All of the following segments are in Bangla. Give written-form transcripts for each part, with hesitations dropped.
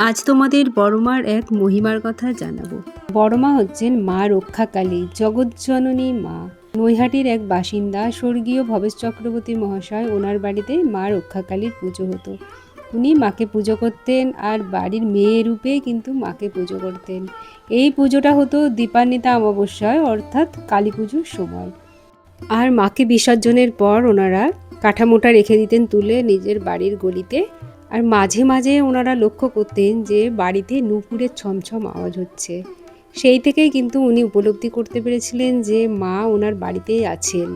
আজ তোমাদের বড়মার এক মহিমার কথা জানাবো। বড়মা হচ্ছেন মা রক্ষাকালী, জগৎজননী মা। নৈহাটির এক বাসিন্দা স্বর্গীয় ভবেশ চক্রবর্তী মহাশয়, ওনার বাড়িতে মা রক্ষাকালীর পুজো হতো। উনি মাকে পুজো করতেন আর বাড়ির মেয়ে রূপে কিন্তু মাকে পুজো করতেন। এই পুজোটা হতো দীপান্বিতা অমাবস্যায়, অর্থাৎ কালী পুজোর সময়। আর মাকে বিসর্জনের পর ওনারা কাঠামোটা রেখে দিতেন তুলে নিজের বাড়ির গলিতে। আর মাঝে মাঝে ওনারা লক্ষ্য করতেন যে বাড়িতে নূপুরের ছমছম আওয়াজ হচ্ছে। সেই থেকেই কিন্তু উনি উপলব্ধি করতে পেরেছিলেন যে মা ওনার বাড়িতেই আছেন,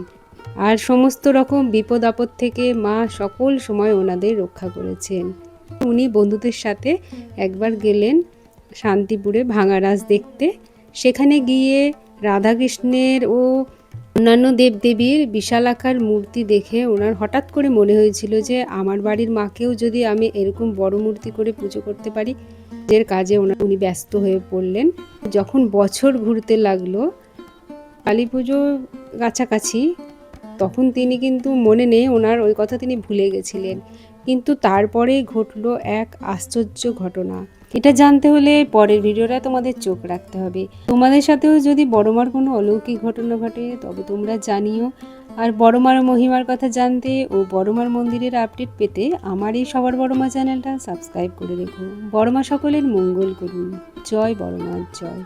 আর সমস্ত রকম বিপদ আপদ থেকে মা সকল সময় ওনাদের রক্ষা করেছেন। উনি বন্ধুদের সাথে একবার গেলেন শান্তিপুরে ভাঙারাজ দেখতে। সেখানে গিয়ে রাধাকৃষ্ণের ও অন্যান্য দেবদেবীর বিশালাকার মূর্তি দেখে ওনার হঠাৎ করে মনে হয়েছিল যে আমার বাড়ির মাকেও যদি আমি এরকম বড় মূর্তি করে পুজো করতে পারি। নিজের কাজে উনি ব্যস্ত হয়ে পড়লেন। যখন বছর ঘুরতে লাগলো, কালী পুজো কাছাকাছি, তখন তিনি কিন্তু মনে নেই ওনার ওই কথা, তিনি ভুলে গেছিলেন। কিন্তু তারপরেই ঘটলো এক আশ্চর্য ঘটনা। এটা জানতে হলে পরের ভিডিওটা তোমাদের চোখ রাখতে হবে। তোমাদের সাথেও যদি বড়মার কোনো অলৌকিক ঘটনা ঘটে তবে তোমরা জানিও। আর বড়মার মহিমার কথা জানতে ও বড়মার মন্দিরের আপডেট পেতে আমার এই সবার বড়মা চ্যানেলটা সাবস্ক্রাইব করে রেখো। বড়মা সকলের মঙ্গল করুন। জয় বড়মা, জয়।